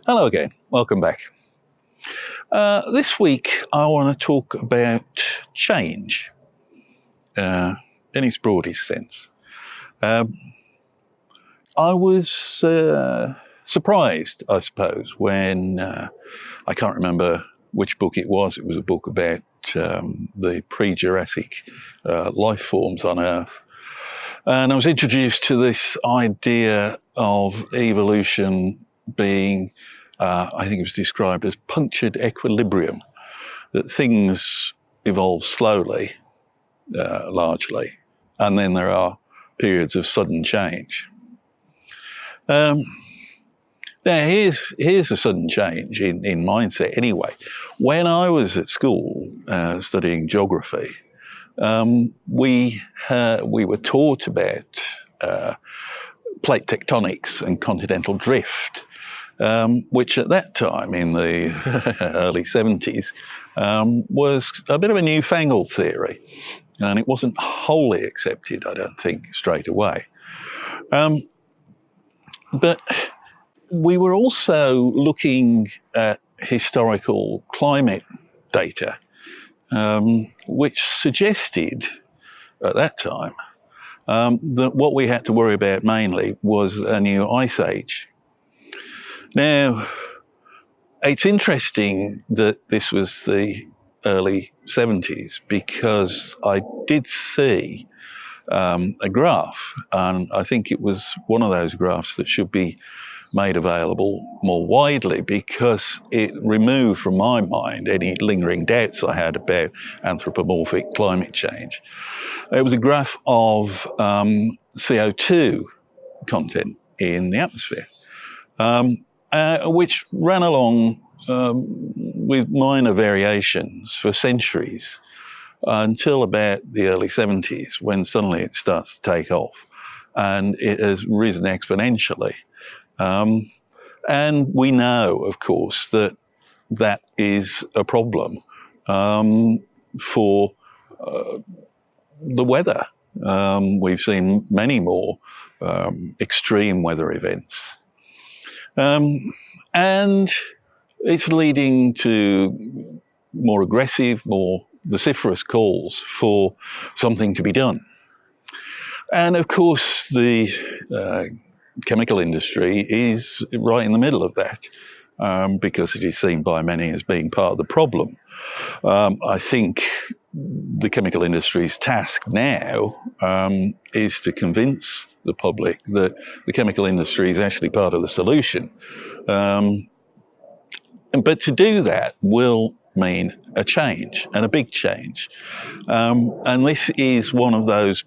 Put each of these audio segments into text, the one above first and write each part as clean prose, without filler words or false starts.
Hello again, welcome back. This week I want to talk about change in its broadest sense. I was surprised, I suppose, when I can't remember which book it was. It was a book about the pre-Jurassic life forms on Earth. And I was introduced to this idea of evolution being, I think it was described as punctured equilibrium, that things evolve slowly, largely, and then there are periods of sudden change. Now, here's a sudden change in mindset anyway. When I was at school studying geography, we were taught about plate tectonics and continental drift, which at that time, in the early 70s, was a bit of a newfangled theory, and it wasn't wholly accepted, I don't think, straight away. But we were also looking at historical climate data, which suggested at that time that what we had to worry about mainly was a new ice age. Now, it's interesting that this was the early 70s because I did see a graph, and I think it was one of those graphs that should be made available more widely because it removed from my mind any lingering doubts I had about anthropomorphic climate change. It was a graph of CO2 content in the atmosphere, which ran along with minor variations for centuries until about the early 70s, when suddenly it starts to take off, and it has risen exponentially. And we know, of course, that that is a problem for the weather. We've seen many more extreme weather events. And it's leading to more aggressive, more vociferous calls for something to be done. And of course, the chemical industry is right in the middle of that because it is seen by many as being part of the problem. I think the chemical industry's task now is to convince the public that the chemical industry is actually part of the solution. But to do that will mean a change, and a big change. And this is one of those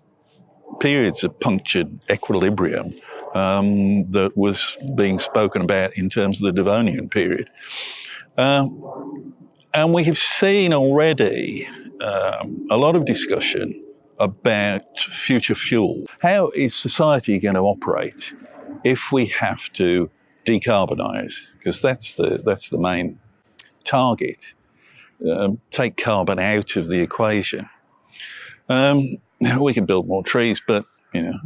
periods of punctured equilibrium that was being spoken about in terms of the Devonian period. And we have seen already a lot of discussion about future fuel. How is society going to operate if we have to decarbonise? Because that's the main target. Take carbon out of the equation. We can build more trees, but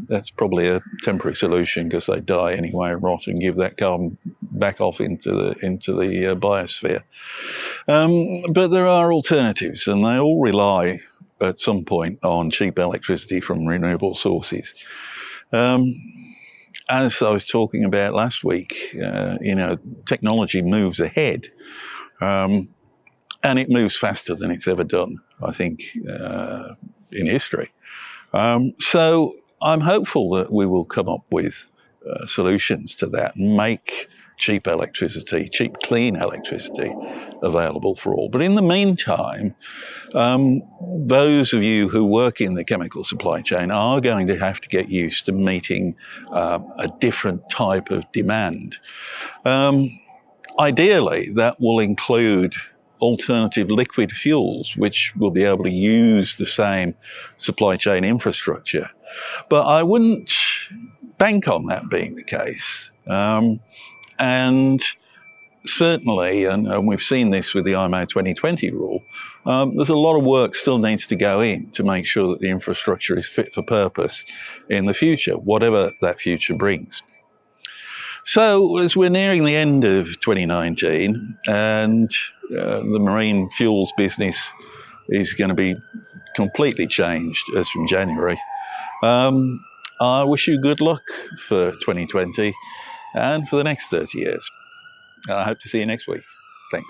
that's probably a temporary solution because they die anyway and rot and give that carbon back off into the biosphere. But there are alternatives, and they all rely at some point on cheap electricity from renewable sources. As I was talking about last week, technology moves ahead, and it moves faster than it's ever done, I think, in history. So I'm hopeful that we will come up with solutions to that and make cheap electricity, cheap, clean electricity available for all. But in the meantime, those of you who work in the chemical supply chain are going to have to get used to meeting a different type of demand. Ideally, that will include alternative liquid fuels, which will be able to use the same supply chain infrastructure. But I wouldn't bank on that being the case. And certainly, and we've seen this with the IMO 2020 rule, there's a lot of work still needs to go in to make sure that the infrastructure is fit for purpose in the future, whatever that future brings. So as we're nearing the end of 2019 and the marine fuels business is going to be completely changed as from January, I wish you good luck for 2020 and for the next 30 years. I hope to see you next week. Thanks.